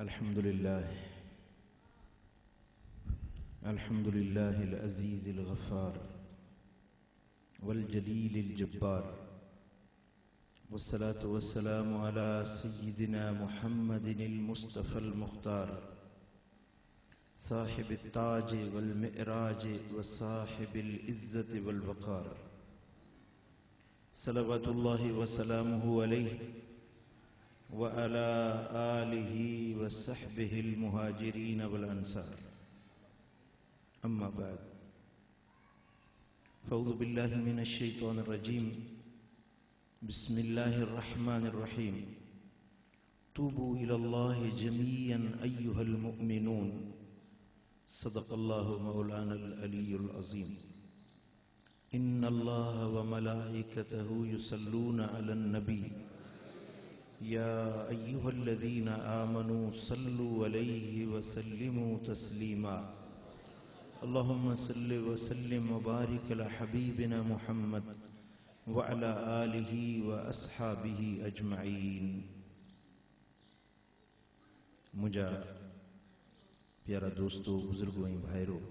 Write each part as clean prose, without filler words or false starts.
अल्हम्दुलिल्लाह अज़ीज़ गफ़ार वल जलील जब्बार वस्सलातु वस्सलामु अला सय्यिदिना मुहम्मदिल मुस्तफ़ल मुख्तार साहिबित ताज वल मिअराज व साहिबिल इज़्ज़त वल वक़ार सलवातुल्लाहि व सलामुहु अलैहि व अला आलिहि व सहबिहिल मुहाजिरीन वल अंसार अम्मा बाद फ़अऊज़ु बिल्लाहि मिनश शैतानिर रजीम बिस्मिल्लाहिर रहमानिर रहीम तूबू इलल्लाहि जमीअन अय्युहल मुअमिनून सदक़ल्लाहु मौलानल अलीयुल अज़ीम इन्नल्लाह व मलाइकतहु युसल्लूना अलन नबी या अय्युहल्लज़ीना आमनू सल्लु अलैहि व सल्लिमू तस्लीमा अल्लाहुम्मा सल्लि व सल्लिम व बारिक अला हबीबिना मुहम्मद व अला आलिहि व अस्हाबिहि अजमईन। मुझा प्यारा दोस्तों, बुजुर्गों ऐं भाइरों,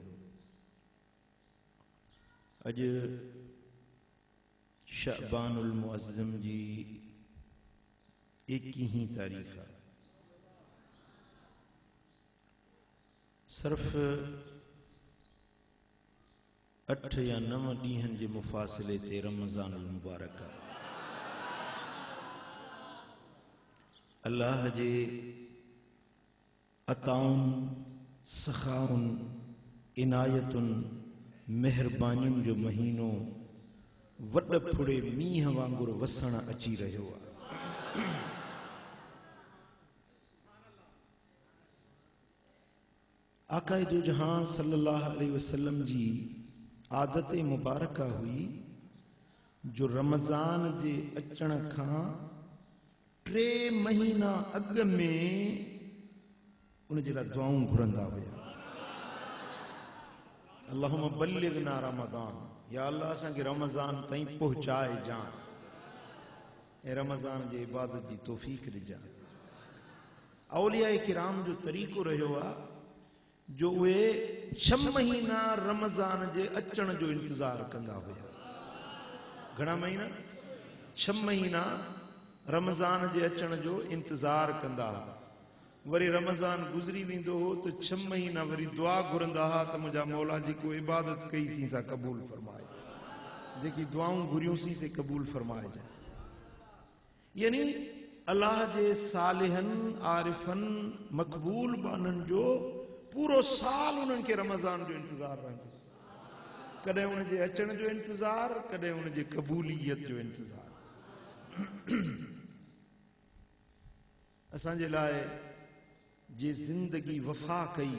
अज शअबानुल मुअज़्ज़म जी 21 तारीख़ आहे। सिर्फ़ 8 या 9 ॾींहनि जे मुफ़ासिले ते रमज़ानुल मुबारक आहे। अल्लाह जे अताउन सखाउन इनायतुन मेहरबानियुनि जो महीनो वॾ फुड़े मींहं वांगुरु वसण अची रहियो आहे। आक़ाए दो जहां सल्लल्लाहु अलैहि वसल्लम जी आदत मुबारक हुई जो रमज़ान जे अचण खां 3 महीना अॻ में उन जे लाइ दुआऊं घुरंदा हुया। अल्लाहुम्मा बल्लिगना रमज़ान, या अल्लाह असांखे रमज़ान ताईं पहुचाए जा ऐं रमज़ान जे इबादत जी तौफ़ीक़ ॾिजां। औलियाए किराम जो तरीक़ो रहियो आहे जो उहे 6 महीना रमज़ान जे अचण जो इंतज़ार कंदा हुया। घणा महीना? 6 महीना रमज़ान जे अचण जो इंतज़ार कंदा हुआ। वरी रमज़ान गुज़री वेंदो हो तो 6 महीना वरी दुआ घुरंदा हुआ त मुंहिंजा मौला जेको इबादत कई सी सा क़बूल फरमाए, जेकी दुआऊं घुरियूं सी से क़बूल फरमाए जाए। यानी अल्लाह जे सालिहनि आरिफनि मक़बूल बाननि जो पूरो साल उन्हनि खे रमज़ान जो इंतज़ार रहंदो। कॾहिं उन जे अचण जो इंतज़ार, कॾहिं उन जे क़बूलियत जो इंतज़ार। असांजे लाइ जे ज़िंदगी वफ़ा कई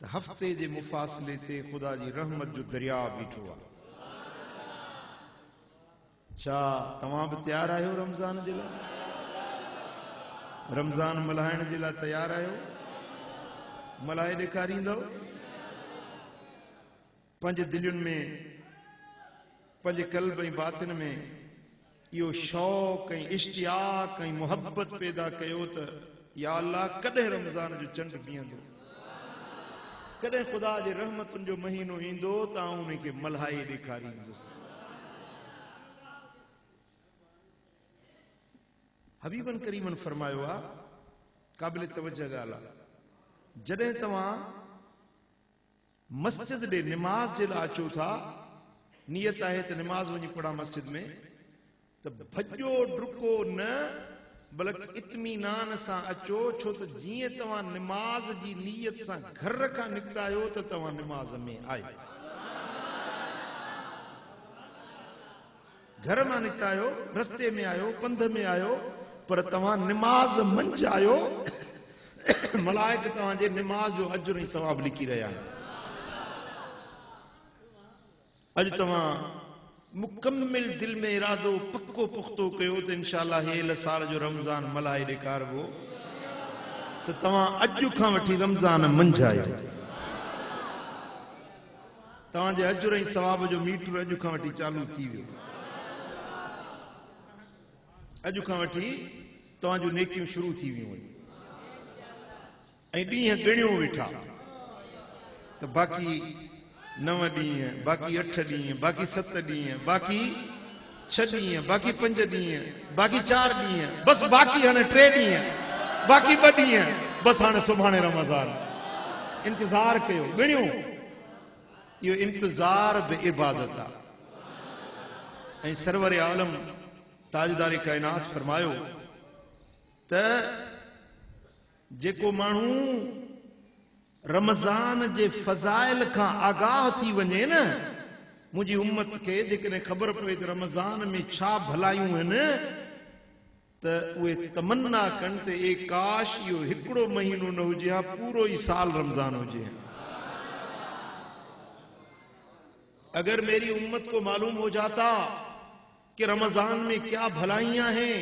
त हफ़्ते जे मुफ़ासिले ते ख़ुदा जी रहमत जो दरिया बीठो आहे। छा तव्हां बि तयारु आहियो रमज़ान जे लाइ? रमज़ान मल्हाइण जे लाइ तयारु आहियो? मल्हाए ॾेखारींदव? पंहिंजे दिलयुनि में, पंहिंजे क़ल्ब ऐं बातिन में इहो शौक़ ऐं इश्तियाक़ ऐं मुहब्बत पैदा कयो त या अल्लाह कॾहिं रमज़ान जो चंड बीहंदो, कॾहिं ख़ुदा जे रहमतुनि जो महीनो ईंदो त आउं उन खे मल्हाए ॾेखारींदुसि। हबीबन करीमन फरमायो आहे, क़ाबिल तवज्जो ॻाल्हि आहे, जॾहिं तव्हां मस्जिद ॾे निमाज़ जे लाइ अचो था, नियत आहे त निमाज़ वञी पढ़ा मस्जिद में, त भॼो डुको न बल्कि इत्मीनान सां अचो। छो त जीअं तव्हां निमाज़ जी नियत सां घर खां निकिता आहियो त तव्हां निमाज़ में आहियो। घर मां निकिता आहियो, रस्ते में आहियो, पंध में आहियो, पर तव्हां निमाज़ मंझि आहियो। मलाइक तव्हांजे निमाज़ जो अजर ऐं सवाब लिखी रहिया आहिनि। अॼु तव्हां मुकम्मिल दिल में इरादो पक्को पुख्तो कयो त इंशाअल्लाह हेल साल जो रमज़ान मल्हाए ॾेखारबो, त तव्हां अॼु खां वठी रमज़ान मंझि आहियो। तव्हांजे अजर ऐं सवाब जो मीटर अॼु खां वठी चालू थी वियो। अॼु खां वठी तव्हांजूं नेकियूं शुरू थी वियूं। ॾींहं ॻणियो वेठा तो बाक़ी 9 ॾींहं, बाक़ी 8 ॾींहं, बाक़ी 7 ॾींहं, बाक़ी 6 ॾींहं, बाक़ी 5 ॾींहं, बाक़ी 4 ॾींहं, बस बाक़ी हाणे 3 ॾींहं, बाक़ी 2 ॾींहं, बस हाणे सुभाणे रमज़ान। इंतजार कयो, ॻणियो। इहो इंतजार बि इबादत आहे। ऐं सरवर आलम ताजदार कायनात फरमायो त जेको माण्हू रमज़ान जे फज़ाइल खां आगाह थी वञे न, मुंहिंजी उम्मत खे जेकॾहिं ख़बर पए त रमज़ान में छा भलायूं आहिनि त उहे तमन्ना कनि त ए काश इहो हिकिड़ो महीनो न हुजे हा, पूरो ई साल रमज़ान हुजे। अगर मेरी उम्मत को मालूम हो जाता कि रमज़ान में क्या भलाइयां हैं,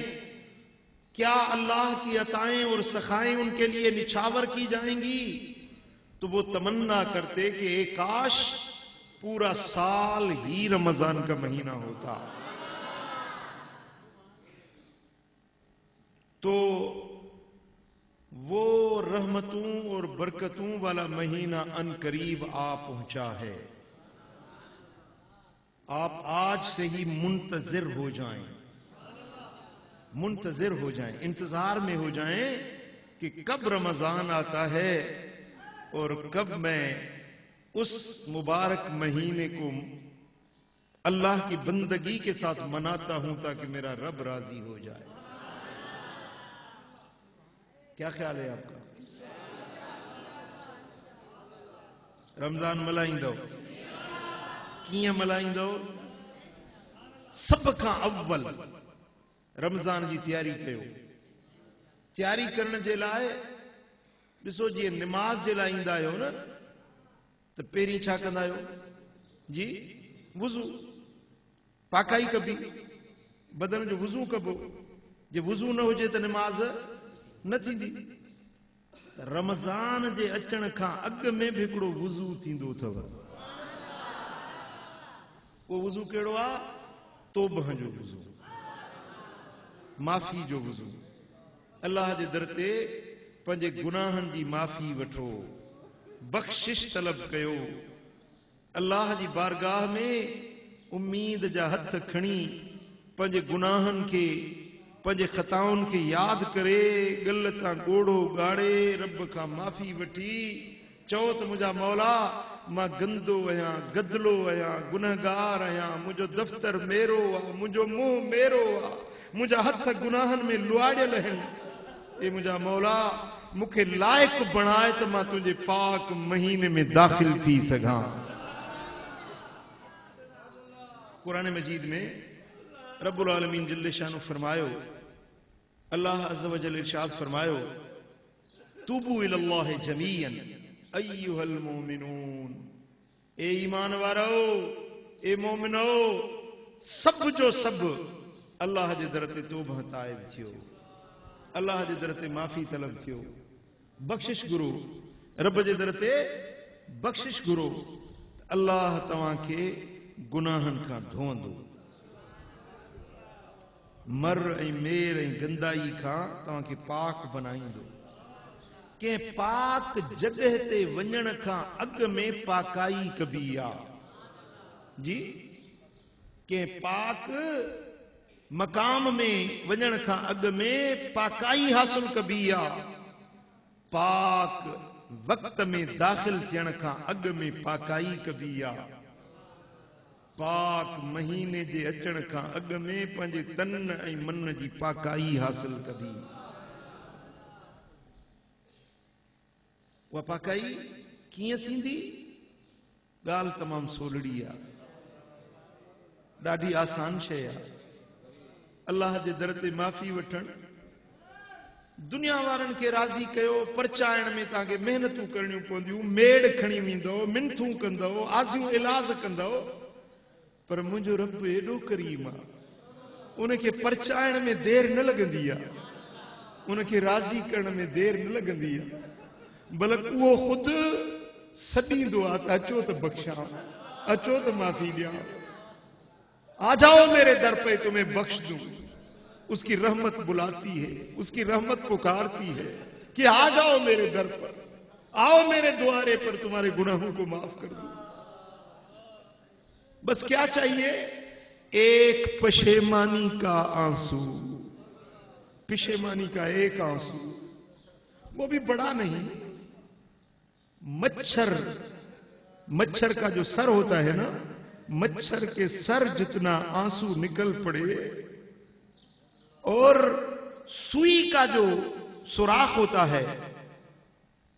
क्या अल्लाह की अताएं और सखाएं उनके लिए निछावर की जाएंगी, तो वो तमन्ना करते कि एक काश पूरा साल ही रमजान का महीना होता। तो वो रहमतों और बरकतों वाला महीना अनकरीब आ पहुंचा है। आप आज से ही मुंतजिर हो जाएं, मुंतजिर हो जाएं, इंतजार में हो जाएं कि कब रमजान आता है और कब मैं उस मुबारक महीने को अल्लाह की बंदगी के साथ मनाता हूं ताकि मेरा रब राजी हो जाए। क्या ख्याल है आपका? रमजान मल्हाईंदो? कीअं मल्हाईंदो? सब खां अव्वल रमजान जी तैयारी कयो। तैयारी करण जे लाइ ॾिसो, जीअं निमाज़ जे लाइ ईंदा आहियो न त पहिरीं छा कंदा आहियो जी? वुज़ू, पाकाई कबी, बदन जो वुज़ू कबो। जे वुज़ू न हुजे त निमाज़ न थींदी। रमज़ान जे अचण खां अॻु में बि हिकिड़ो वुज़ू थींदो अथव। उहो वुज़ू कहिड़ो आहे? तौबह जो वुज़ू, माफ़ी जो वुज़ू। अल्लाह जे दर ते पंहिंजे गुनाहनि जी माफ़ी वठो, बख़्शिश तलब कयो। अल्लाह जी बारगाह में उम्मीद जा हथ खणी पंहिंजे गुनाहनि खे, पंहिंजे ख़ताउनि खे यादि करे गल तां ॻोड़ो ॻाड़े रब खां माफ़ी वठी चओ त मुंहिंजा मौला, मां गंदो आहियां, गदलो आहियां, गुनहगार आहियां, मुंहिंजो दफ़्तर मेरो आहे, मुंहिंजो मुंहुं मेरो आहे, मुंहिंजा हथ गुनाहनि में लुआड़ियल आहिनि। ए मुंहिंजा मौला, मूंखे लाइक़ बणाए त मां तुंहिंजे पाक महीने में दाख़िल थी सघां। कुरान मजीद में रब्बुल आलमीन जल्ले शानु फरमायो, अल्लाह अज़्ज़ व जल इरशाद फरमायो, तूबू इलल्लाहि जमीअन अय्युहल मोमिनून। ए ईमान वारो, ए मोमिनो, सब जो सब अल्लाह जे दर ते तौबह ताइब थियो, अल्लाह जे दर ते माफ़ी तलब थियो, बख़्शिश घुरो, रब जे दर ते बख़्शिश घुरो। अल्लाह तव्हांखे गुनाहनि खां धोअंदो, मर ऐं मेर ऐं गंदाई खां तव्हांखे पाक बनाईंदो। कंहिं पाक जगह ते वञण खां अॻु में पाकाई कबी आहे जी। कंहिं पाक मकाम में वञण खां अॻु में पाकाई हासिल कबी आहे। पाक वक्त में दाख़िल थियण खां अॻु में पाकाई कबी आहे। पाक महीने जे अचण खां अॻु में पंहिंजे तन ऐं मन जी पाकाई हासिल कबी। उहा पाकाई कीअं थींदी? ॻाल्हि तमामु सोलड़ी आहे, ॾाढी आसान शइ आहे। अल्लाह जे दर ते माफ़ी वठण, दुनिया वारनि खे राज़ी कयो, परचाइण में तव्हांखे महिनतूं करणियूं पवंदियूं, मेड़ खणी वेंदो, मिनथूं कंदो, आज़ियूं इलाज कंदो, पर मुंहिंजो रब एॾो करीम आहे, उनखे परचाइण में देर न लॻंदी आहे, उनखे राज़ी करण में देर न लॻंदी आहे, बल्कि उहो ख़ुदि सॾींदो आहे त अचो त बख़्शां, अचो त माफ़ी ॾियां, आ जाओ मेरे दर पे तुम्हें बख्श दूं। उसकी रहमत बुलाती है, उसकी रहमत पुकारती है कि आ जाओ मेरे दर पर। आओ मेरे द्वारे पर तुम्हारे गुनाहों को माफ कर दूं। बस क्या चाहिए? एक पशेमानी का आंसू, पशेमानी का एक आंसू, वो भी बड़ा नहीं। मच्छर का जो सर होता है ना, मच्छर के सर जितना आंसू निकल पड़े, और सुई का जो सुराख होता है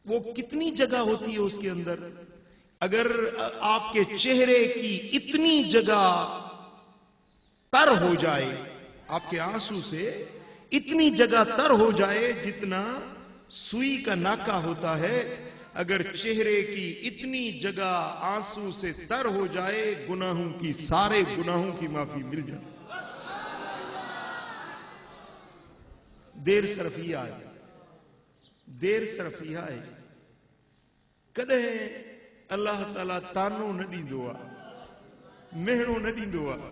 वो कितनी जगह होती है उसके अंदर, अगर आपके चेहरे की इतनी जगह तर हो जाए, आपके आंसू से इतनी जगह तर हो जाए जितना सुई का नाका होता है, अगर चेहरे की इतनी जगह आंसू से तर हो जाए, गुनाहों की, सारे गुनाहों की माफी मिल जाए। देर सिर्फ इहा है, देर सिर्फ इहा है। कॾहिं अल्लाह ताला तानो न ॾींदो आहे, मेहणो न ॾींदो आहे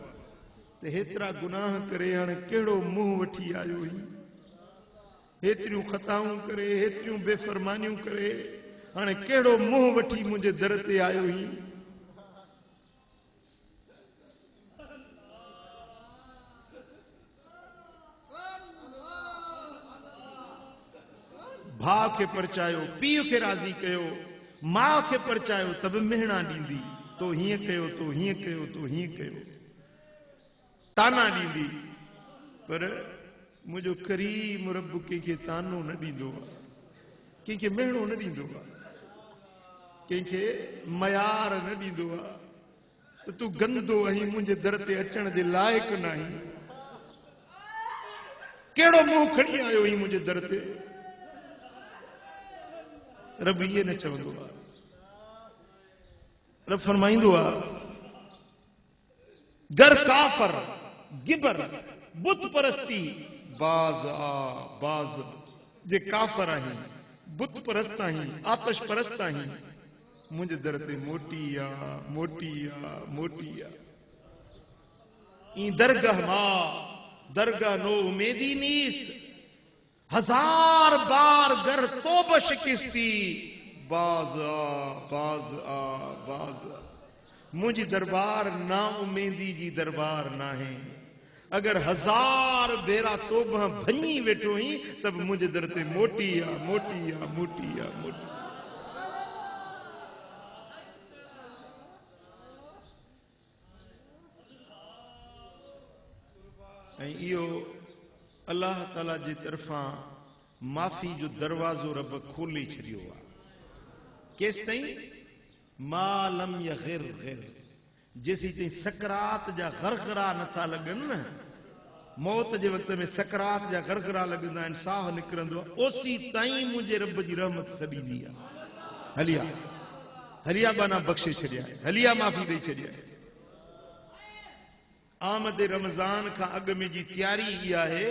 त हेतिरा गुनाह करे हाणे कहिड़ो मुंहुं वठी आयो हुई, हेतिरियूं खताऊं करे, हेतिरियूं बेफ़रमानियूं करे, हाणे कहिड़ो मुंहुं वठी मुंहिंजे दर ते आयो हुई। भाउ खे परचायो, पीउ खे राज़ी कयो, माउ खे परचायो त बि मेहणा ॾींदी, तो हीअं कयो, तो हीअं कयो, तो हीअं कयो, ताना ॾींदी। पर मुंहिंजो करीम रब कंहिंखे तानो न ॾींदो आहे, कंहिंखे मेहणो न ॾींदो आहे, कंहिंखे मयार न ॾींदो आहे त तूं गंदो आहीं, मुंहिंजे दर ते अचण जे लाइक़ न आहीं, कहिड़ो मुंहुं खणी आयो आहीं मुंहिंजे दर ते। रब इहे न चवंदो आहे। रब फरमाईंदो आहे, गर काफर गिबर बुत परस्ती बाज आ बाज, जे काफर आहीं, बुत परस्त आहीं, आतश परस्त आहीं, मुंहिंजे दर ते मोटी आ, मोटी आ, मोटी आ। ई दरगाह मां दरगाह नो उमेदी नीस्त, हजार बार गर तोब शिकिस्ती, बाज आ बाज आ बाज आ। मुंहिंजी दरबार ना उमेदी जी दरबार ना है, अगर हजार भेरा तोबा भञी वेठो ही तब मुंहिंजे दर ते मोटी आ, मोटी आ, मोटी आ, मोटी। ऐं इहो अल्लाह ताला जी तरफ़ां माफ़ी जो दरवाज़ो रब खोले छॾियो आहे। केसि ताईं? मालम यग़िर ग़िर, जेसी ताईं सकरात जा गरगरा नथा लॻनि न, मौत जे वक़्त में सकरात जा गरगरा लॻंदा आहिनि, साह निकिरंदो आहे, ओसी ताईं मुंहिंजे रब जी रहमत सॾींदी आहे। हलिया हलिया बाना बख़्शे छॾिया, हलिया माफ़ी ॾेई छॾिया। आमद रमज़ान खां अॻु में जी तयारी इहा आहे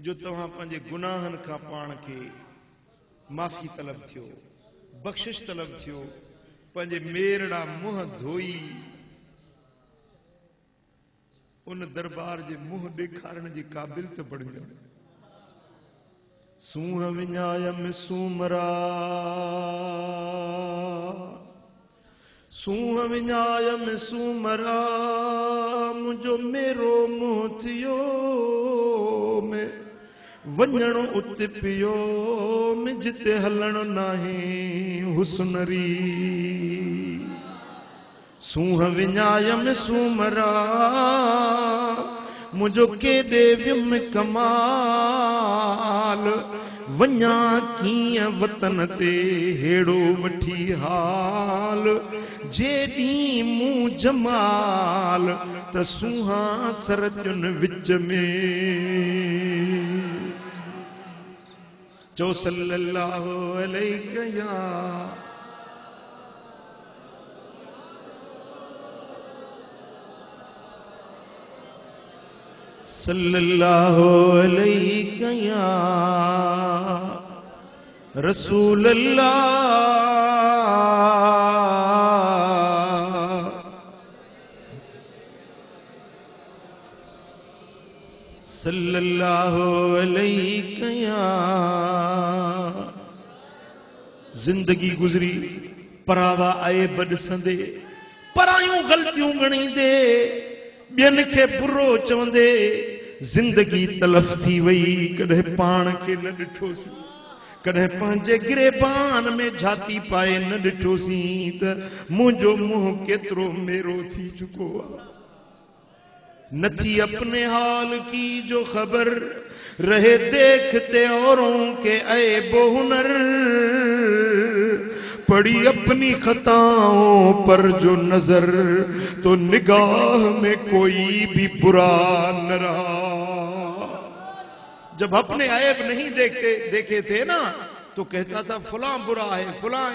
जो तव्हां पंहिंजे गुनाहनि खां पाण खे माफ़ी तलब थियो, बख़्शिश तलब थियो, पंहिंजे मेरड़ा मुंहं धोई उन दरबार जे मुंहं ॾेखारण जे क़ाबिल त बणिजो। सूंह विञायम सूमरा, सूंह विञायम सूमरा, मुंहिंजो मेरो मुंहुं थियो में वञणो उते पियो में जिते हलणो नाहे हुस्नरी। सूंह विञायम सूमरा, मुंहिंजो केॾे वियुमि कमाल, वञा कीअं वतन ते हेड़ो वठी हाल, जेॾीं मूं जमाल त सूंहां सरजुन विच में। चो सल्लल्लाहु अलैहि या सल्लल्लाहु अलैहि या रसूल अल्लाह, सल्लल्लाहु अलैहि या जिंदगी गुजरी परावा आए बड संदे परायूं गलतियों गणी दे बियन के बुरो चवंदे जिंदगी तलफ थी वई कदे पान के न डिठोसी कदे पांजे गिरेबान में झाती पाए न डिठोसी त मुंजो मुंह केतरो मेरो थी चुको नथी अपने हाल की जो खबर रहे देखते औरों के ऐबो हुनर पड़ी अपनी खताओं पर जो नजर तो निगाह में कोई भी बुरा न रहा। जब अपने ऐब नहीं देखे थे ना तो कहता था फलां बुरा है फलां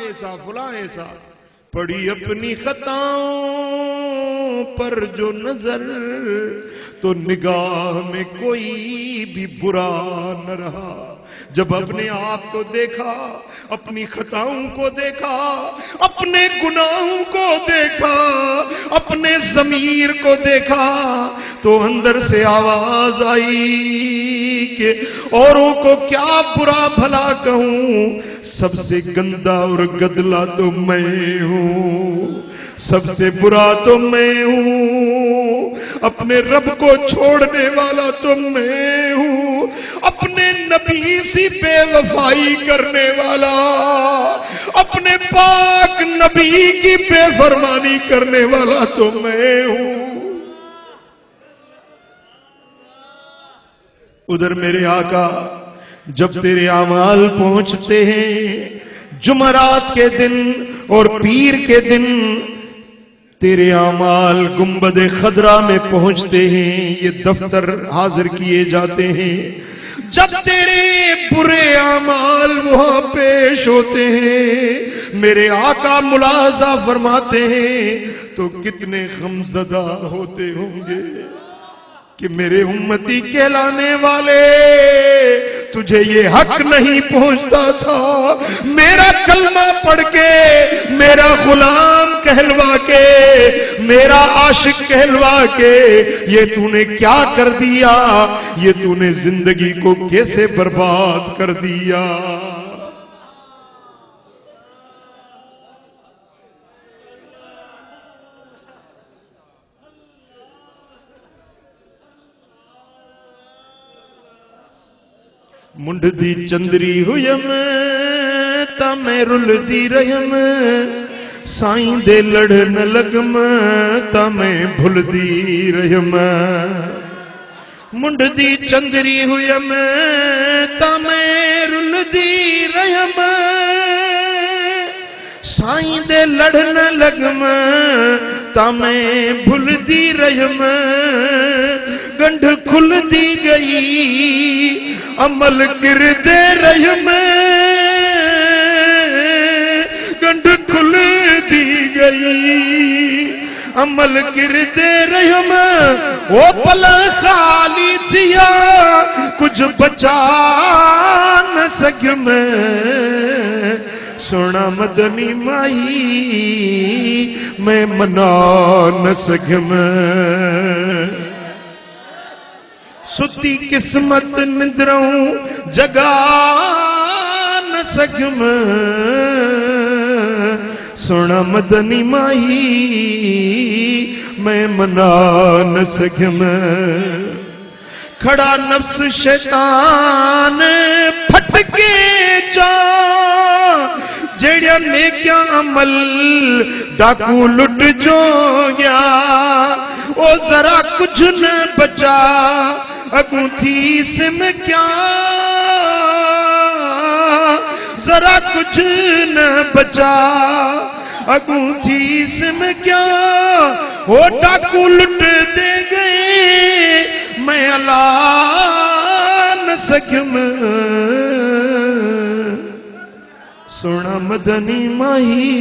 ऐसा पड़ी अपनी खताओं पर जो नजर तो निगाह में कोई भी बुरा न रहा। जब अपने आप को देखा अपनी खताओं को देखा अपने गुनाहों को देखा अपने ज़मीर को देखा तो अंदर से आवाज आई कि औरों को क्या बुरा भला कहूं सबसे गंदा और गदला तो मैं हूं सबसे बुरा तो मैं हूं अपने रब को छोड़ने वाला तो मैं हूं अपने नबी सी बेवफाई करने वाला अपने पाक नबी की बेफरमानी करने वाला तो मैं हूं। उधर मेरे आका जब तेरे आमाल पहुंचते हैं जुमरात के दिन और पीर के दिन तेरे आमाल गुंबद खदरा में पहुंचते हैं ये दफ्तर हाजिर किए जाते हैं। जब तेरे बुरे आमाल वहां पेश होते हैं मेरे आका मुलाजा फरमाते हैं तो कितने गमज़दा होते होंगे कि मेरे उम्मती कहलाने वाले तुझे ये हक नहीं पहुंचता था मेरा कलमा पढ़ के मेरा गुलाम कहलवा के मेरा आशिक कहलवा के ये तूने क्या कर दिया ये तूने जिंदगी को कैसे बर्बाद कर दिया। मुंड दी चंदरी हुयम ता मैं रुलदी रहम साईं दे लड़न लगम ता मैं भुलदी रहम। मुंड दी चंदरी हुयम ता मैं रुलदी रहम साईं दे लड़न लगम ता मैं भुलदी रहम। गंढ खुलदी गई अमल किरदे रहम गंढ खुल दी गई अमल किरदे रहम ओ पल खाली दिया कुछ बचा न सघम सोना मदनी माई मैं मना न सघम। सुती किस्मत निंद्रऊं जगा न सघम सोना मदनी माई मैं मना न सघम। खड़ा नफ्स शैतान फटके जा जेड़िया नेकिया अमल डाकू लुट जो गया ओ जरा कुछ न बचा अगू थी सिम क्या जरा कुछ न बचा अगू थी सिम क्या हो डाकू लुट दे गए मैं अला न सघम सोना मदनी माही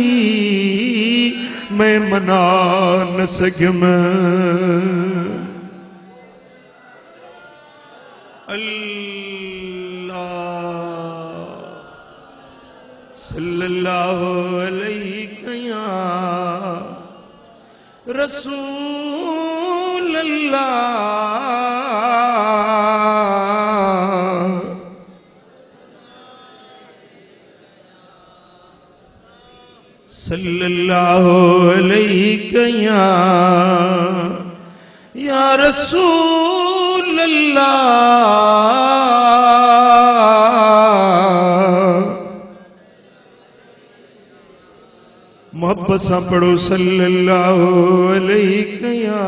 मैं मना न सघम। अल्लाह सल्लल्लाहु अलैहि या रसूल अल्लाह। सल्लल्लाहु अलैहि या रसूल अल्लाह। मोहब्बत सा पढ़ो सल्लल्लाहु अलैहि या।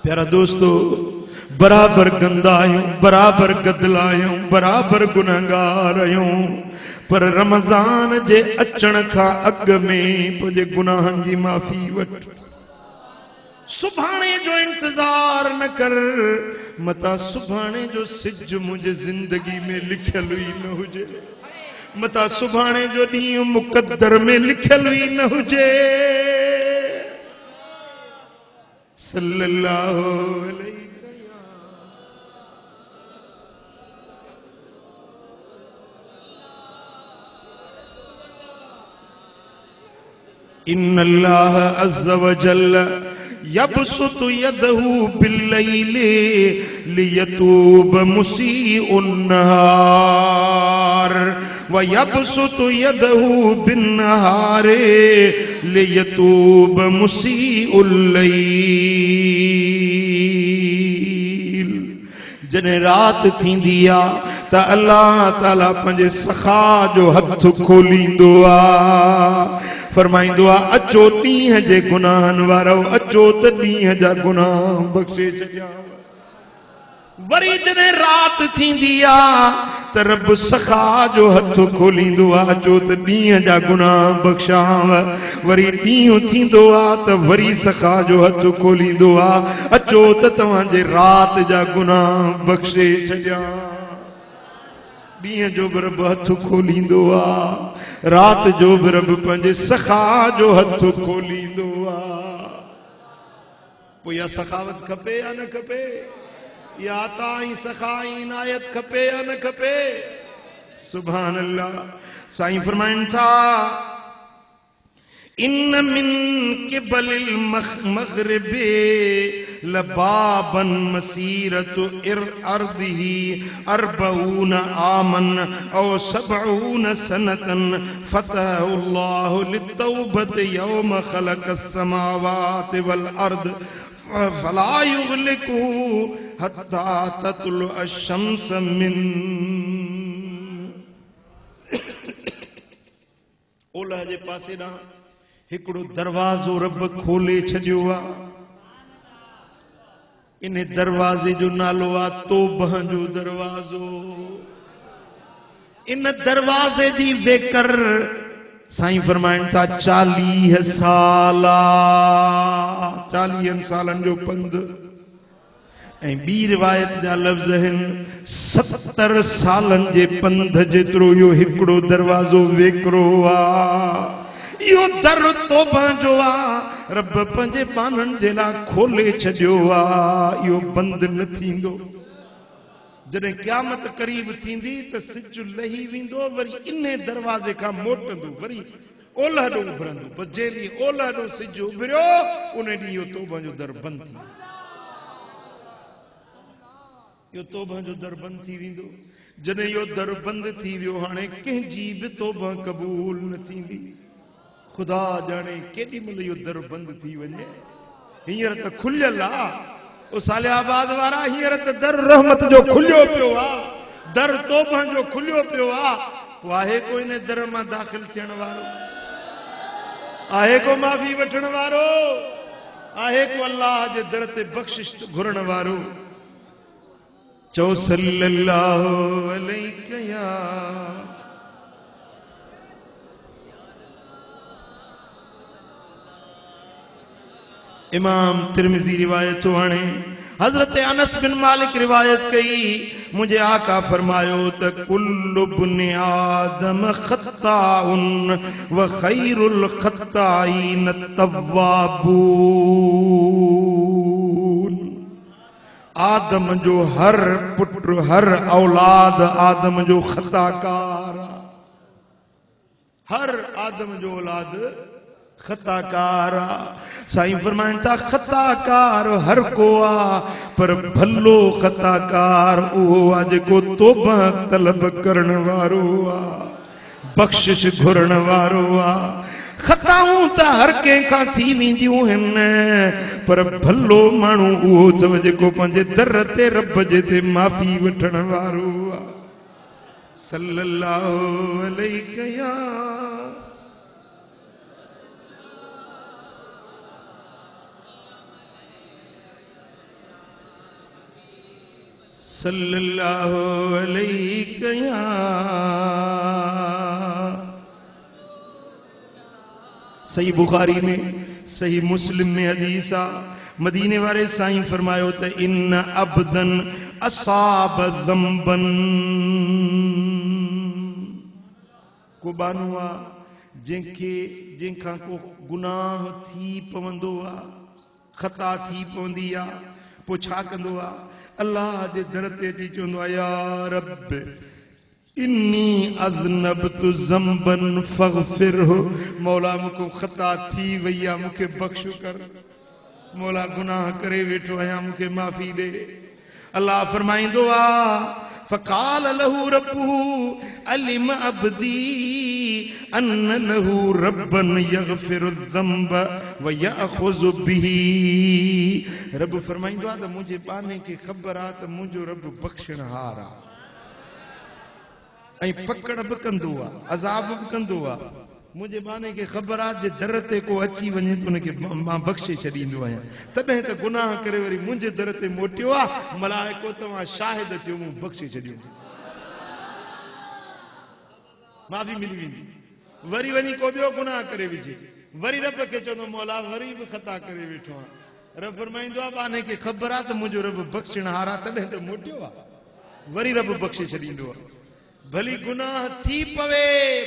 प्यारा दोस्तों, बराबर गंदा आयूं, बराबर गदला आयूं, बराबर गुनाहगार आयूं, पर रमजान जे अचण खां अग में पंहिंजे गुनाहनि जी माफ़ी वठ। सुभाणे जो इंतजार न कर, मता सुभाणे जो सिज मुझे जिंदगी में लिखल ही न हुजे, मता सुभाणे जो ॾींहुं मुक़द्दर में लिखल ही न हुजे। सल्लल्लाहु अलैहि इन्नल्लाह अज़्ज़ व जल्ल यबसुतु यदहु बिल्लैलि लियतूब मुसीउन नहार व यबसुतु यदहु बिन्नहारे लियतूब मुसीउल लैल। जने रात थींदी आ त अल्लाह ताला पंहिंजे सखा जो हथ खोलींदो आ, फरमाइंदो आ अचो ॾींहं जे गुनाहनि वारो, अचो त ॾींहं जा गुनाह बख़्शे छॾियां। वरी जॾहिं रात थींदी आ त रब सखा जो हथ खोलींदो आ, अचो त ॾींहं जा गुनाह बख़्शांव। वरी ॾींहुं थींदो आ त वरी सखा जो हथ खोलींदो आ, अचो त तव्हांजे रात जा गुनाह बख़्शे छॾियां। ॾींहं जो बि रब हथ खोलींदो आ, रात जो बि रब पंहिंजे सखा जो हथ खोलींदो आ। पोइ इहा सखावत खपे या न खपे? इहा अता ऐं सखा ऐं इनायत खपे या न खपे? सुभान अल्लाह। साईं फरमाइनि था इन मिन क़िबलिल मग़रिबि लबाबन मसीरतु अर्दिही अर्बऊन आमन औ सबऊन सनतन फतहुल्लाहु लितौबति यौम खलक़स समावाति वल अर्द फला युग़लिकु हत्ता ततलु अश-शम्स मिन। ओलह जे पासे ॾांहुं हिकिड़ो दरवाज़ो रब खोले छॾियो आ। इन दरवाजे जो नालो आ तौबह जो दरवाज़ो। इन दरवाजे जी वेकर साईं फरमाइनि था 40 साल, 40 सालनि जो पंधु। ऐं ॿी रिवायत जा लफ़्ज़ आहिनि 70 सालनि जे पंध जेतिरो इहो हिकिड़ो दरवाज़ो वेकरो आ। इहो दर तौबह जो आ, रब पंहिंजे बाननि जे लाइ खोले छॾियो आ, इहो बंद न थींदो। जॾहिं क़यामत क़रीब थींदी त सिज लही वेंदो, वरी इन दरवाज़े खां मोटंदो, वरी ओलह ॾों उभरंदो। बस जे ॾींहुं ओलह ॾों सिज उभरियो उन ॾींहुं इहो तौबह जो दर बंदि थींदो। इहो तौबह जो दर बंदि थी वेंदो। जॾहिं इहो दर बंदि थी वियो, हाणे कंहिंजी बि तौबह क़बूल न थींदी। खुदा जाने केॾी महिल इहो दर बंदि थी वञे। हींअर त खुलियल आ, ओ सालियाबाद वारा, हींअर त दर रहमत जो खुलियो पियो आ, दर तौबह जो खुलियो पियो आ। पोइ आहे को इन दर मां दाख़िल थियण वारो? आहे को माफ़ी वठण वारो? आहे को अल्लाह जे दर ते बख़्शिश घुरण वारो? चओ सल्लल्लाहु अलैहि या। इमाम तिरमिज़ी रिवायत हो हाणे हजरत अनस बिन मालिक रिवायत कई, मुझे आका फरमायो त कुल्लु बुनि आदम खत्ताउन व खैरुल खत्ताईन तव्वाबून। आदम जो हर पुत्र, हर औलाद आदम जो खताकार, हर आदम जो औलाद खताकार साईं फरमाइन था खताकार हर को आ पर भलो खताकार ओ आज को तोबा तलब करण वारो आ बख्शिश घुरण वारो आ खताऊं त हर कंहिंखां थी वेंदियूं आहिनि पर भलो माण्हू उहो अथव जेको पंहिंजे दर ते रब जे ते माफ़ी वठण वारो आ सल्लल्लाहु अलैहि या सल्लल्लाहु अलैहि या सही बुखारी में सही मुस्लिम में हदीस आ मदीने वाले साईं फरमायो त इन अबदन असाब ज़ंबन को बानुआ जिनखां को गुनाह थी पवंदो आ खता थी पवंदी आ पो छा कंदो आ अल्लाह जे दर ते अची चवंदो आ या रब इन्नी अज़नबतु ज़ंबन फ़ग़फ़िरहु मौला मुको खता थी वई आ मुखे बख्शु कर मौला गुनाह करे वेठो आहियां मुखे माफ़ी दे अल्लाह फरमाइंदो आ फ़क़ाल लहू रब्बुहु अलिम अब्दी अन्न लहू रब्बन यग़फ़िरु ज़ंब व यअख़ुज़ु बिही रब फरमाइंदो आ त मुंहिंजे बाने खे ख़बर आ त मुंहिंजो रब बख़्शणहार आ ऐं पकड़ बि कंदो आ अज़ाब बि कंदो आ मुंहिंजे बाने खे ख़बर आ जे दर ते को अची वञे त उनखे मां बख़्शे छॾींदो आहियां तॾहिं त गुनाह करे वरी मुंहिंजे दर ते मोटियो आ मलाइको तव्हां शाहिद थियो मूं बख़्शे छॾियो माफ़ी मिली वेंदी वरी वञी को ॿियो गुनाह करे विझे वरी रब खे चवंदो मौला वरी बि खता करे वेठो आहियां रब फरमाईंदो आहे बाने खे ख़बर आहे त मुंहिंजो रब बख़्शणहार आहे तॾहिं त मोटियो आहे वरी रब बख़्शे छॾींदो आहे भली गुनाह थी पवे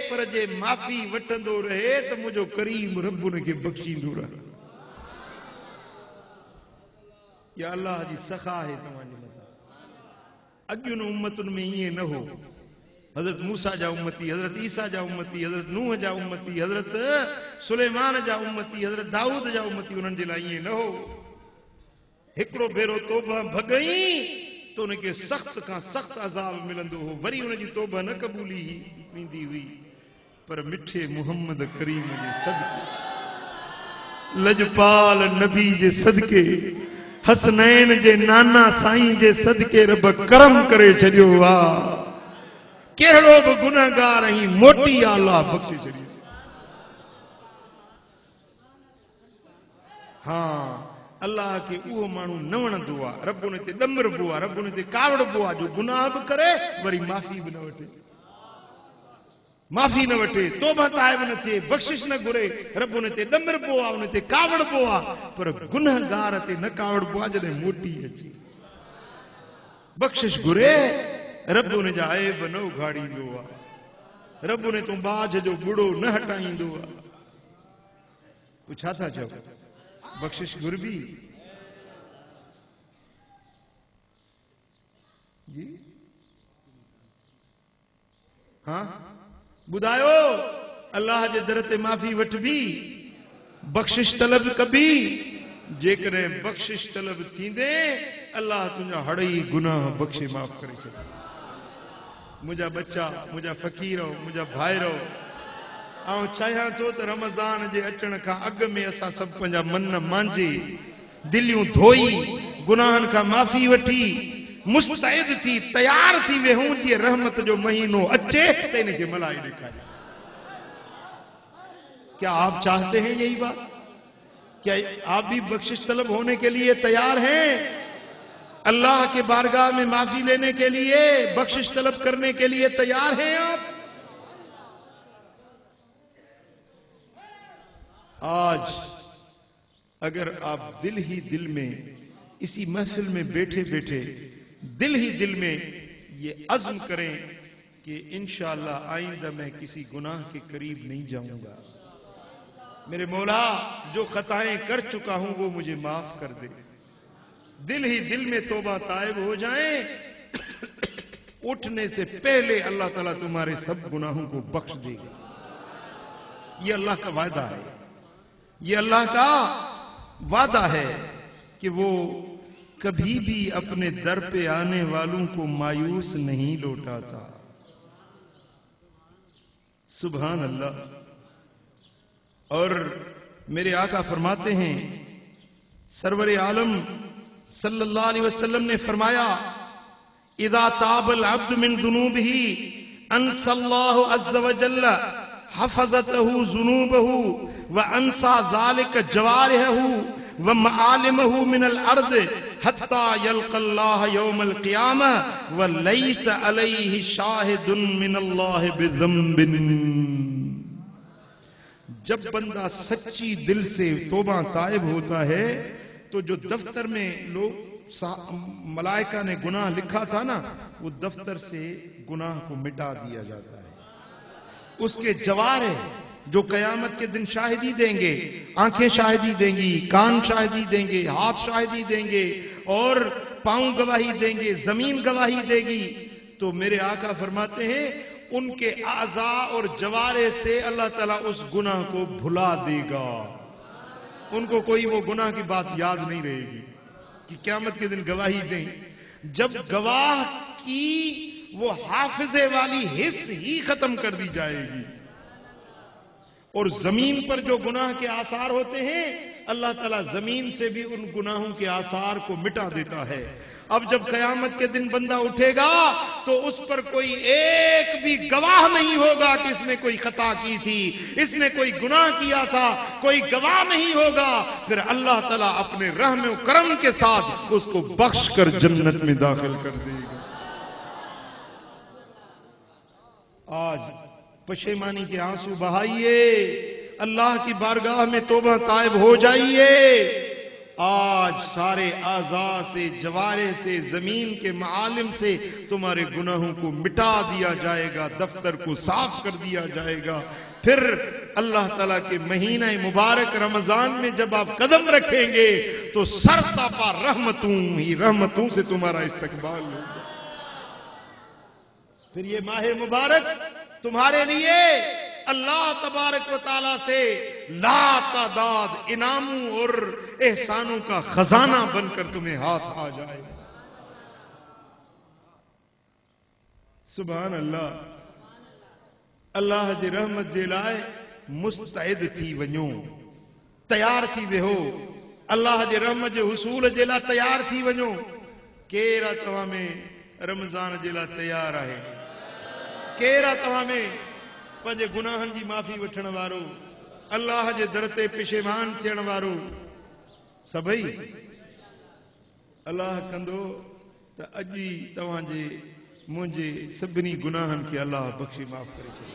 पर जे माफ़ी वठंदो रहे त मुंहिंजो करीम रब उनखे बख़्शींदो रहे या अल्लाह जी सखा आहे तव्हांजे मथां अॻियुनि उम्मतुनि में ईअं न हो हज़रत मूसा जा उम्मती हज़रत ईसा जा उम्मती हज़रत नूह जा उम्मती हज़रत सुलेमान जा उम्मती हज़रत दाऊद जा उम्मती उन्हनि जे लाइ ईअं न हो हिकिड़ो भेरो तौबा भॻई तो उनके सख्त का सख्त अज़ाब मिलंदो हो वरी उनकी तौबा न कबूली वेंदी हुई पर मिठे मोहम्मद करीम जे सदके लजपाल नबी जे सदके हसनैन जे नाना साईं जे सदके रब करम करे छॾियो आ कहिड़ो बि गुनहगार ही मोटी अल्लाह बख़्शे छॾियो हाँ अल्लाह के उहो माण्हू न वणंदो आहे रब उन ते ॾमरबो आहे रब उन ते कावड़बो आहे जो गुनाह बि करे वरी माफ़ी बि न वठे माफ़ी न वठे तौबा ताइब न थिए बख़्शिश न घुरे रब उन ते ॾमरबो आहे उन ते कावड़बो आहे पर गुनहगार ते न कावड़बो आहे जॾहिं मोटी अचे बख़्शिश घुरे रब उन जा ऐब न उघाड़ींदो आहे रब उन तूं बाझ जो बुड़ो न हटाईंदो आहे पोइ छा था चओ बख़्शिश घुरबी जी हाँ ॿुधायो अल्लाह जे दर ते माफ़ी वठबी बख़्शिश तलब कबी जेकॾहिं बख़्शिश तलब थींदे अल्लाह तुंहिंजा हड़ई गुनाह बख़्शे माफ़ करे छॾे मुंहिंजा बच्चा मुंहिंजा फ़क़ीर मुंहिंजा भाइरो ऐं चाहियां थो त रमज़ान जे अचण खां अॻु में असां सभु पंहिंजा मन मांजे दिलियूं धोई गुनाहनि खां माफ़ी वठी मुस्तैद थी तैयार थी वेहूं जीअं रहमत जो महीनो अचे त इनखे मलाई ॾेखारे क्या आप चाहते हैं यही बात क्या आप भी बख्शिश तलब होने के लिए तैयार हैं अल्लाह के बारगाह में माफी लेने के लिए बख्शिश तलब करने के लिए तैयार हैं आप आज अगर आप दिल ही दिल में इसी महफिल में बैठे बैठे दिल ही दिल में ये अज़्म करें कि इंशाअल्लाह आइंदा मैं किसी गुनाह के करीब नहीं जाऊंगा मेरे मौला जो खताएं कर चुका हूं वो मुझे माफ कर दे दिल ही दिल में तौबा ताइब हो जाएं उठने से पहले अल्लाह ताला तुम्हारे सब गुनाहों को बख्श देगा ये अल्लाह का वायदा है ये अल्लाह का वादा है कि वो कभी भी अपने दर पे आने वालों को मायूस नहीं लौटाता। सुभान अल्लाह। और मेरे आका फरमाते हैं, सरवर आलम सल्लल्लाहु अलैहि वसल्लम ने फरमाया, इदा ताबल अब्द मिन जुनूबिही अनसल्लाहु अज़्ज़ व जल्ल हफ़ज़तहु जुनूबहु व अनसा ज़ालिक जवारिहहु व मआलिमहु मिनल अर्द हत्ता यल्क़ल्लाह यौमल क़ियामा व लैस अलैहि शाहिदुन मिनल्लाहि बिज़म्बिन। जब बंदा सच्ची दिल से तौबा ताइब होता है तो जो दफ्तर में लोग मलाइका ने गुनाह लिखा था ना, वो दफ्तर से गुनाह को मिटा दिया जाता है। उसके जवारे जो कयामत के दिन शाहिदी देंगे, आंखें शाहिदी देंगी, कान शाहिदी देंगे, हाथ शाहिदी देंगे और पांव गवाही देंगे, जमीन गवाही देगी। तो मेरे आका फरमाते हैं उनके आज़ा और जवारे से अल्लाह ताला उस गुनाह को भुला देगा। उनको कोई वो गुनाह की बात याद नहीं रहेगी कि क़यामत के दिन गवाही दें। जब गवाह की वो हाफिजे वाली हिस्स ही खत्म कर दी जाएगी और जमीन पर जो गुनाह के आसार होते हैं, अल्लाह ताला जमीन से भी उन गुनाहों के आसार को मिटा देता है। अब जब कयामत के दिन बंदा उठेगा तो उस पर कोई एक भी गवाह नहीं होगा कि इसने कोई खता की थी, इसने कोई गुनाह किया था, कोई गवाह नहीं होगा। फिर अल्लाह ताला अपने रहम और करम के साथ उसको बख्श कर जन्नत में दाखिल कर देगा। आज पशेमानी के आंसू बहाइए, अल्लाह की बारगाह में तौबा ताइब हो जाइए। आज सारे आज़ा से, जवारे से, जमीन के मालिम से तुम्हारे गुनाहों को मिटा दिया जाएगा, दफ्तर को साफ कर दिया जाएगा। फिर अल्लाह ताला के महीना मुबारक रमजान में जब आप कदम रखेंगे तो सरतापा रहमतों ही रहमतों से तुम्हारा इस्तकबाल होगा। फिर ये माह मुबारक तुम्हारे लिए अल्लाह तबारक व तआला से लातादाद इनामों और एहसानों का खजाना बनकर तुम्हें हाथ आ जाए। सुभान अल्लाह। अल्लाह जी रहमत जे लाए मुस्तैद थी वञो, तैयार थी वेहो। अल्लाह जे रहमत जे हुसूल जे लाइ तैयार थी वञो। केर तव्हां में रमज़ान जे लाइ तैयार आहे? केर तव्हां में पंहिंजे गुनाहनि जी माफ़ी वठण वारो, अल्लाह जे दर ते पेशेमान थियण वारो? सभई अल्लाह कंदो त अॼु ई तव्हांजे मुंहिंजे सभिनी गुनाहनि खे अल्लाह बख़्शी माफ़ करे छॾे।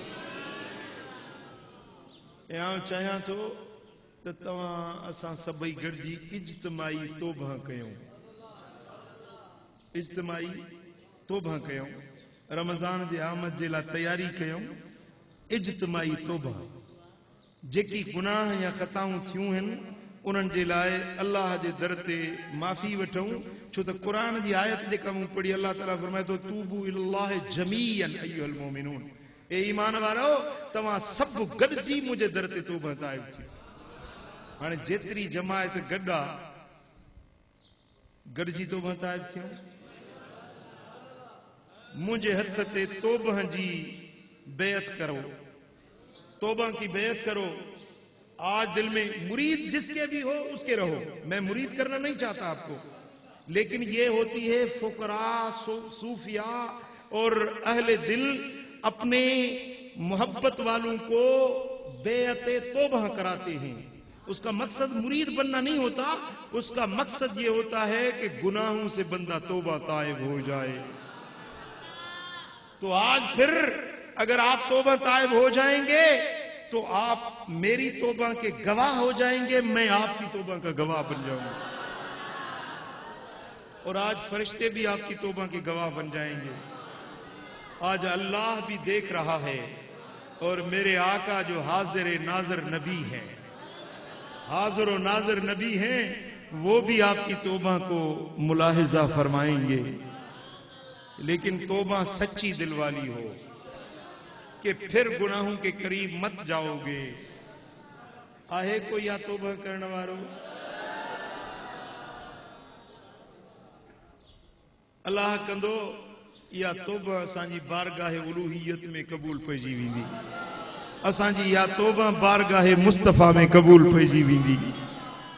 ऐं चाहियां थो त तव्हां असां सभई गॾिजी इज्तिमाई तौबा कयूं, इज्तिमाई तौबा कयूं, रमज़ान जे आमद जे लाइ तैयारी कयूं। इज्तिमाई तौबा, जेकी गुनाह या ख़ताऊं थियूं आहिनि उन्हनि जे लाइ अल्लाह जे दर ते माफ़ी वठूं। छो त क़ुरान जी आयत जेका मूं पढ़ी, अल्लाह ताला फरमाए थो तूबू इलल्लाहि जमीअन अय्युहल मोमिनून, ए ईमान वारो तव्हां सभु गॾिजी मुंहिंजे दर ते तौबा ताइब थियो। हाणे जेतिरी जमायत गॾु आहे, गॾिजी तौबा ताइब थियूं। मुझे हथ ते तौबा जी बेयत करो, तौबा की बेयत करो। आज दिल में मुरीद जिसके भी हो उसके रहो। मैं मुरीद करना नहीं चाहता आपको, लेकिन ये होती है फुकरा, सूफिया और अहले दिल अपने मोहब्बत वालों को बेयते तौबा कराते हैं। उसका मकसद मुरीद बनना नहीं होता, उसका मकसद ये होता है कि गुनाहों से बंदा तौबा ताइब हो जाए। तो आज फिर अगर आप तौबा ताइब हो जाएंगे तो आप मेरी तौबा के गवाह हो जाएंगे, मैं आपकी तौबा का गवाह बन जाऊंगा और आज फरिश्ते भी आपकी तौबा के गवाह बन जाएंगे। आज अल्लाह भी देख रहा है और मेरे आका जो हाजिर नाजर नबी हैं, हाजिर और नाजर नबी हैं, वो भी आपकी तौबा को मुलाहिजा फरमाएंगे। लेकिन तौबा सच्ची दिल वाली हो कि फिर गुनाहों के करीब मत जाओगे। आहे कोई या तौबा करण वारो? अल्लाह कंदो या तौबा असांजी बारगाह उलूहियत में कबूल पइजी वेंदी। असांजी या तौबा बारगाह मुस्तफा में कबूल पइजी वेंदी।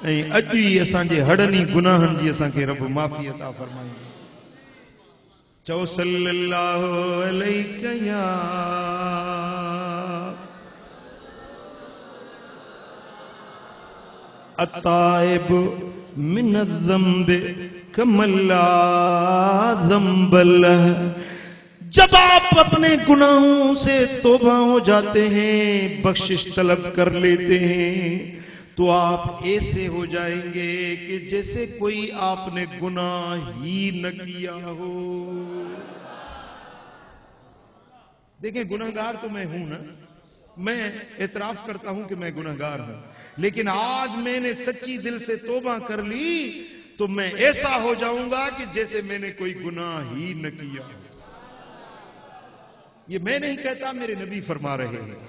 ऐं अॼु ई असांजे हड़नी गुनाहनि जी असांखे रब माफ़ी अता फरमाईंदो। चओ सल्लल्लाहु अलैका या अताइब मिन ज़म्ब कमल्ला ज़म्ब लह। जब आप अपने गुनाहों से तौबा हो जाते हैं, बख्शिश तलब कर लेते हैं, तो आप ऐसे हो जाएंगे कि जैसे कोई आपने गुनाह ही न किया हो। देखें, गुनहगार तो मैं हूं ना, मैं एतराफ करता हूं कि मैं गुनहगार हूं, लेकिन आज मैंने सच्ची दिल से तौबा कर ली तो मैं ऐसा हो जाऊंगा कि जैसे मैंने कोई गुनाह ही न किया हो। ये मैं नहीं कहता, मेरे नबी फरमा रहे हैं।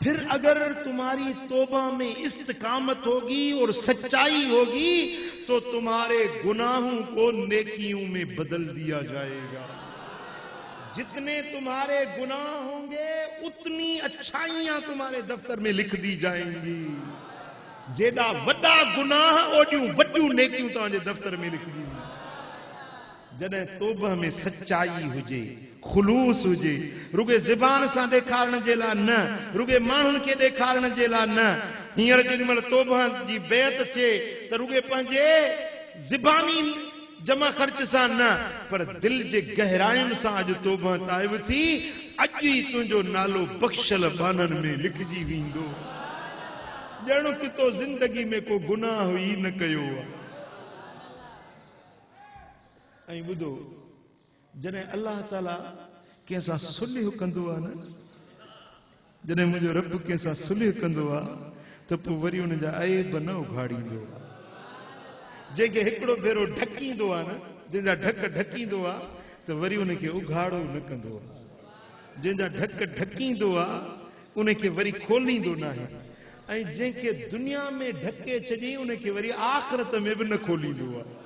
फिर अगर तुम्हारी तौबा में इस्तिकामत होगी और सच्चाई होगी तो तुम्हारे गुनाहों को नेकियों में बदल दिया जाएगा। जितने तुम्हारे गुनाह होंगे उतनी अच्छाइयां तुम्हारे दफ्तर में लिख दी जाएंगी। जेड़ा वड्डा गुनाह ओडियूं वड्डियूं नेकियूं तव्हांजे दफ्तर में लिख दी। जॾहिं तौबा में सच्चाई हुजे, खुलूस हुजे, रुगे ज़बान सां ॾेखारण जे लाइ न, रुगे माण्हुनि खे ॾेखारण जे लाइ न। हींअर जेॾीमहिल तौबा जी बेअत थिए त रुगे पंहिंजे ज़बानी जमा ख़र्च सां न, पर दिल जे गहराइयुनि सां अॼु तौबा ताइब थी, अॼु ई तुंहिंजो नालो बख़्शल बाननि में लिखजी वेंदो, ॼण कि तो ज़िंदगी में को गुनाह ई न कयो आहे। ऐं ॿुधो, जॾहिं अल्लाह ताला कंहिंसां सुलह कंदो आहे न, जॾहिं मुंहिंजो रब कंहिंसां सुलह कंदो आहे त पोइ वरी उन जा ऐब न उघाड़ींदो आहे। जंहिंखे हिकिड़ो भेरो ढकींदो आहे न, जंहिंजा ढक ढकींदो आहे त वरी उनखे उघाड़ो न कंदो आहे। जंहिंजा ढक ढकींदो आहे उनखे वरी खोलींदो न आहे। ऐं जंहिंखे दुनिया में ढके छॾी उनखे वरी आख़िरत में बि न खोलींदो आहे।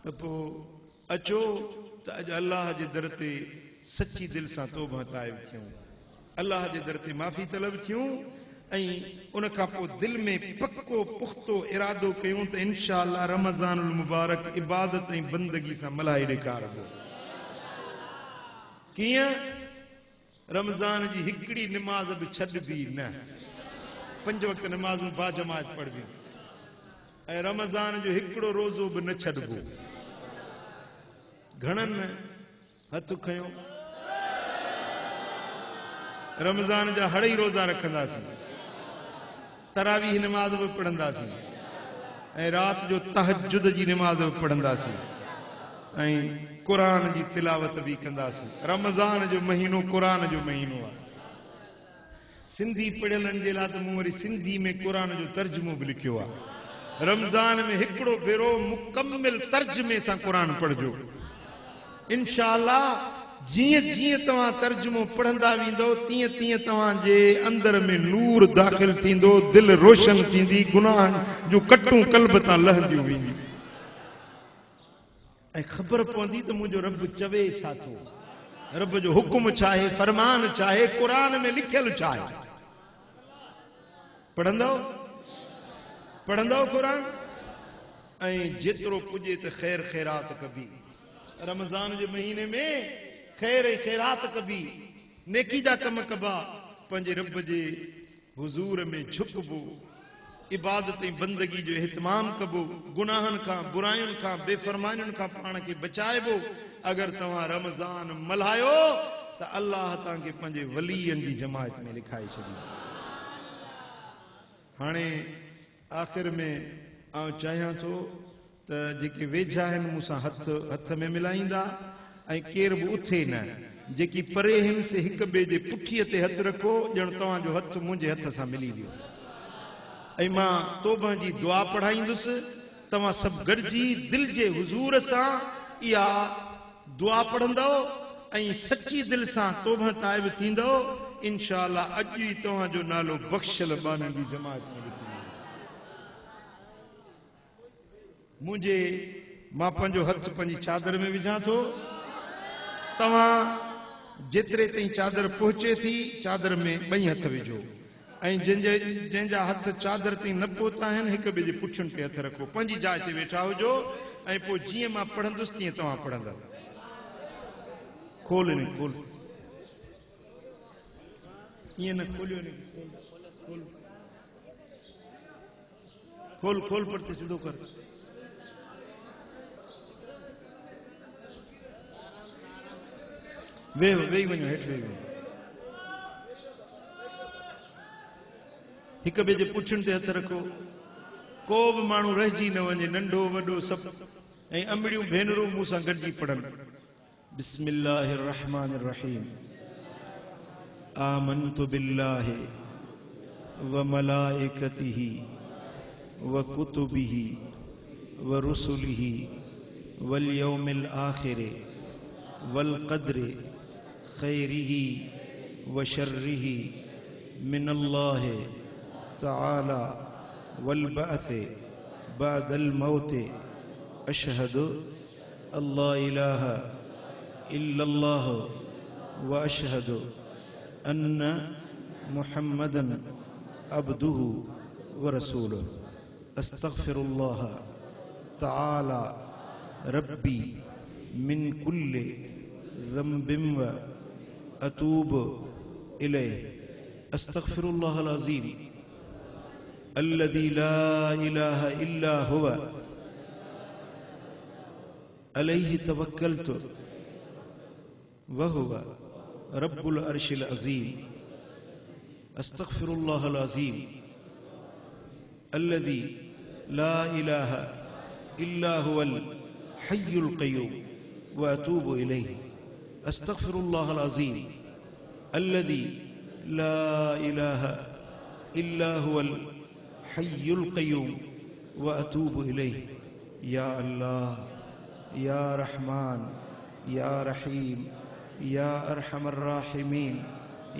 तो अचो त अॼु अल्लाह जे दर ते सच्ची दिल सां तौबा ताइब थियूं, अल्लाह जे दर ते माफ़ी तलब थियूं, ऐं उन खां पोइ दिल में पक्को पुख्तो इरादो कयूं त इंशाअल्लाह रमज़ानुल मुबारक इबादत ऐं बंदगी सां मल्हाए ॾेखारबो। कीअं? रमज़ान जी हिकिड़ी निमाज़ बि छॾबी न, 5 वक़्त निमाज़ूं बाजमात पढ़बियूं, ऐं रमज़ान जो हिकिड़ो रोज़ो बि न छॾबो। घणनि हथ खयो? रमज़ान जा हड़ई रोज़ा रखंदासीं, तरावीह निमाज़ बि पढ़ंदासीं, ऐं राति जो तहज्जुद जी निमाज़ बि पढ़ंदासीं, ऐं क़ुरान जी तिलावत भी कंदासीं। रमज़ान जो महीनो क़ुरान जो महीनो आहे। सिंधी पढ़ियलनि जे लाइ त मूं वरी सिंधी में क़ुरान जो तर्जुमो बि लिखियो आहे। रमज़ान में हिकिड़ो भेरो मुकम्मिल तर्जुमे सां क़ुरान पढ़जो। इंशाअल्लाह जीअं जीअं तव्हां तर्जुमो पढ़ंदा वेंदो तीअं तीअं तव्हांजे अंदर में नूर दाख़िल थींदो, दिल रोशन थींदी, गुनाह जो कटूं कल्ब तां लहंदियूं वेंदियूं, ऐं ख़बर पवंदी त मुंहिंजो रब चवे छा थो, रब जो हुकुम छा आहे, फरमान छा आहे, क़ुरान में लिखियल छा आहे। पढ़ंदव क़ुरान, ऐं जेतिरो पुॼे त ख़ैर ख़ैरात कबी। रमज़ान जे महीने में ख़ैर ऐं ख़ैरात कबी, नेकी जा कम कबा, पंहिंजे रब जे हुज़ूर में झुकबो, इबादत ऐं बंदगी जो इहतमाम कबो, गुनाहनि खां, बुरायुनि खां, बेफ़रमानियुनि खां पाण खे बचाइबो। अगर तव्हां रमज़ान मल्हायो त अल्लाह तव्हांखे पंहिंजे वलीअनि जी जमायत में लिखाए छॾींदो। हाणे आख़िर में आउं चाहियां थो त जेके वेझा आहिनि मूंसां हथ में मिलाईंदा, ऐं केर बि उथे न, जेकी परे आहिनि से हिक ॿिए जे पुठीअ ते हथु रखो, ॼण तव्हांजो हथु मुंहिंजे हथ सां मिली वियो। ऐं मां तौबा जी दुआ पढ़ाईंदुसि, तव्हां सभु गॾिजी दिल जे हुज़ूर सां इहा दुआ पढ़ंदव, ऐं सच्ची दिल सां तौबह ताइब थींदो इंशाअल्लाह अॼु ई तव्हां जो नालो बख़्शल बाननि जी जमात में लिखी मुझे मां पंहिंजो हथ पंहिंजी चादर में विझां थो तव्हां जेतिरे ताईं चादर पहुचे थी चादर में ॿई हथ विझो ऐं जंहिंजा हथ चादर ताईं न पहुता आहिनि हिक ॿिए जे पुठियुनि ते हथ रखो पंहिंजी जाइ ते वेठा हुजो ऐं पोइ जीअं मां पढ़ंदुसि तीअं तव्हां पढ़ंदा खोल ने खोल ईअं न खोलियो ने खोल खोल खोल पर ते सिधो कर वेही वञो हेठि वेही वञो हिक ॿिए जे पुठियुनि ते हथ रखो को बि माण्हू रहिजी न वञे नंढो वॾो सभु ऐं अमड़ियूं भेनरूं मूं सां गॾिजी पढ़नि बिस्मिल्लाहिर रहमानिर रहीम आमनतु बिल्लाहि व मलाइकतिही व कुतुबिही व रुसुलिही वल यौमिल आखिरि वल क़द्रि खैरिही व शर्रिही मिनल्लाहि तआला वल बअथ बअदल मौत अशहदु अल्ला इलाहा इल्लल्लाह व अशहदु अन्न मुहम्मदन अब्दुहु व रसूलुहु अस्तगफिरुल्लाह तआला रब्बी मिन कुल्लि ज़ंबिन व अतूबु इलैहि अस्तगफिरुल्लाहल अज़ीम अल्लज़ी ला इलाहा इल्ला हुव अलैहि तवक्कलतु व हुव रब्बुल अर्शिल अज़ीम अस्तगफिरुल्लाहल अज़ीम अल्लज़ी ला इलाहा इल्ला हुवल हय्युल क़य्यूम व अतूबु इलैहि अस्तगफिरुल्लाहल अज़ीम अल्लज़ी ला इलाहा इल्ला हुवल हय्युल क़य्यूम व अतूबु इलैहि या अल्लाह या रहमान या रहीम या अरहमर राहिमीन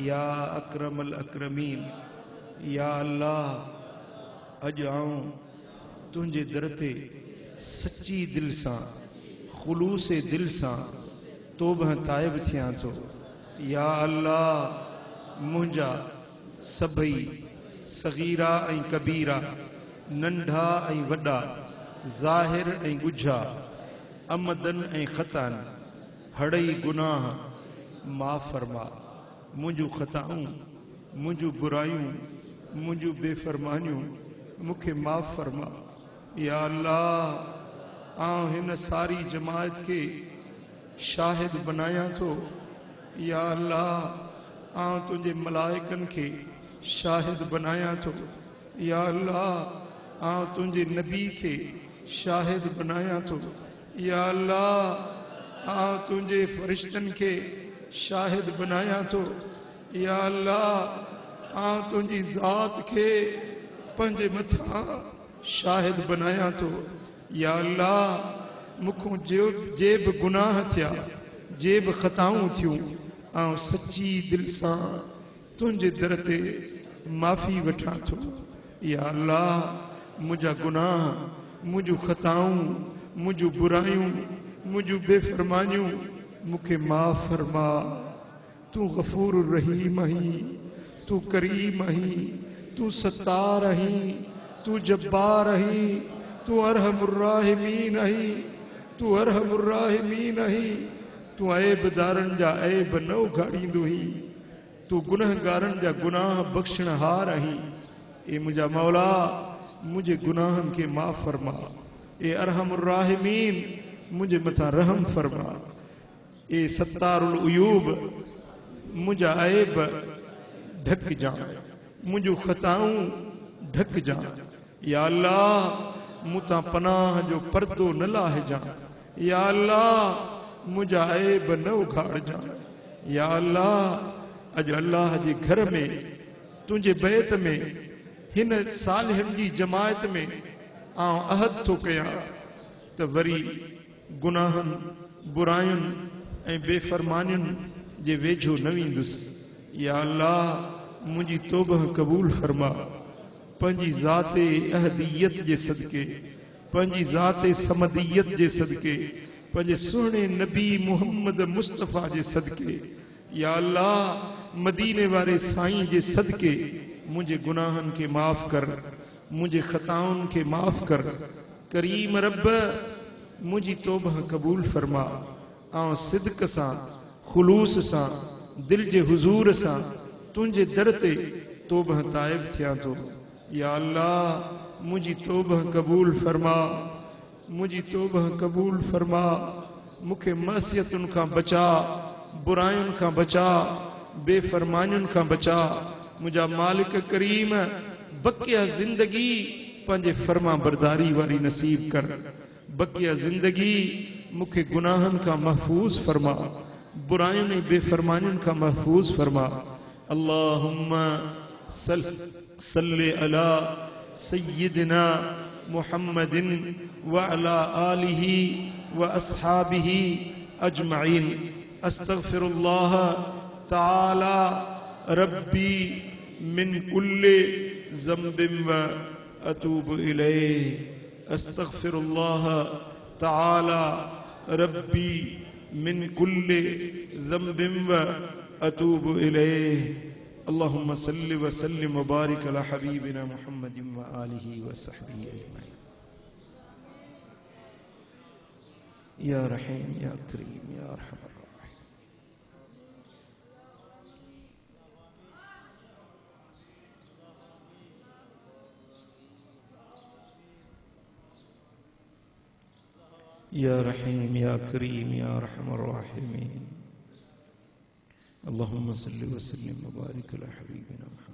या अकरमल अकरमीन या अल्लाह अॼु आऊं तुंहिंजे दर ते सच्ची दिल सां ख़ुलूसे दिल सां तौबह ताइब थियां थो या अल्लाह मुंहिंजा सभई सगीरा ऐं कबीरा नंढा ऐं वॾा ज़ाहिर ऐं ॻुझा अमदन ऐं ख़तान हड़ई गुनाह माफ़ फरमा मुंहिंजूं ख़ताऊं मुंहिंजूं बुरायूं मुंहिंजूं बेफ़रमानियूं मूंखे माफ़ फरमा या अल्लाह आउं हिन सारी जमात के शाहिद बनायां थो या अल्लाह आउं तुंहिंजे मलाइकनि खे शाहिद बनायां थो या अल्लाह आउं तुंहिंजे नबी खे शाहिद बनायां थो या अल्लाह आउं तुंहिंजे फ़रिश्तनि खे शाहिद बनायां थो या अल्लाह आउं तुंहिंजी ज़ात खे पंहिंजे मथां शाहिद बनायां थो या अल्लाह मूंखों जे बि गुनाह थिया जे बि ख़ताऊं थियूं आउं सच्ची दिल सां तुंहिंजे दर ते माफ़ी वठां थो या अल्लाह मुंहिंजा गुनाह मुंहिंजूं ख़ताऊं मुंहिंजूं बुरायूं मुंहिंजूं बेफ़रमानियूं मूंखे माफ़ फरमा तूं गफ़ूर रहीम आहीं तूं करीम आहीं तूं सत्तार आहीं तूं जब्बार आहीं तूं अरहमुर राहिमीन आहीं तूं अरहमुर राहिमीन आहीं तूं ऐबदारनि जा ऐब न उघाड़ींदो आहीं तूं गुनहगारनि जा गुनाह बख़्शणहार आहीं ए मुंहिंजा मौला मुंहिंजे गुनाहनि खे माफ़ फरमा ए अरहमुर राहिमीन मुंहिंजे मथां रहम फरमा ए सत्तारुल उयूब मुंहिंजा ऐब ढक जां मुंहिंजूं ख़ताऊं ढक जां या अल्लाह मूं तां पनाह जो पर्दो न लाहिजां या अल्लाह मुंहिंजा ऐब न उघाड़जां या अल्लाह अॼु अल्लाह जे घर में तुंहिंजे बैत में हिन सालिहनि जी जमायत में आउं अहद थो कयां त वरी गुनाहनि बुरायुनि ऐं बेफरमानियुनि जे वेझो न वेंदुसि। या अल्लाह मुंहिंजी तौबह क़बूल फरमा, पंहिंजी ज़ाते अहदियत जे सदके, पंहिंजी ज़ाते समदियत जे सदके, पंहिंजे सुहिणे नबी मुहम्मद मुस्तफ़ा जे सदके। या अल्लाह मदीने वारे साईं जे सदके मुंहिंजे गुनाहनि खे माफ़ कर, मुंहिंजे ख़ताउनि खे माफ़ कर। करीम रब मुंहिंजी तौबह क़बूल फरमा। आउं सिदक सां ख़ुलूस सां दिल जे हुज़ूर सां तुंहिंजे दर ते तौबह ताइब थियां थो। या अल्लाह मुंहिंजी तौबह क़बूल फरमा, मुंहिंजी तौबह क़बूल फरमा। मूंखे मअसियतुनि खां बचा, बुरायुनि खां बचा, बेफरमानियुनि खां बचा। मुंहिंजा मालिक करीम बकिया ज़िंदगी पंहिंजे फर्मा बरदारी वारी नसीब कर। बकिया ज़िंदगी मूंखे गुनाहनि खां महफूज़ फरमा, बुरायुनि बेफरमानियुनि खां महफूज़ फरमा। अल्लाहुम्मा सल्लि अला सय्यिदिना मुहम्मदिन व अला आलिही व अस्हाबिही अजमईन। अस्तगफिरुल्लाह ताला रब्बी मिन कुल्ले ज़म्बिन व अतूबु इलैह। अस्तगफिरुल्लाह ताला रब्बी मिन कुल्ले ज़म्बिन व अतूबु इलैह। अल्लाहुम्मा सल्लि व सल्लिम व बारिक अला हबीबिना मुहम्मदिन व आलिही व सहबिही अजमईन। या रहीम या करीम या अरहमर राहिमीन। या रहीम या करीम या अरहमर राहिमीन। अल्लाहुम्मा सल्लि व सल्लिम व बारिक अला हबीबिना मुहम्मद।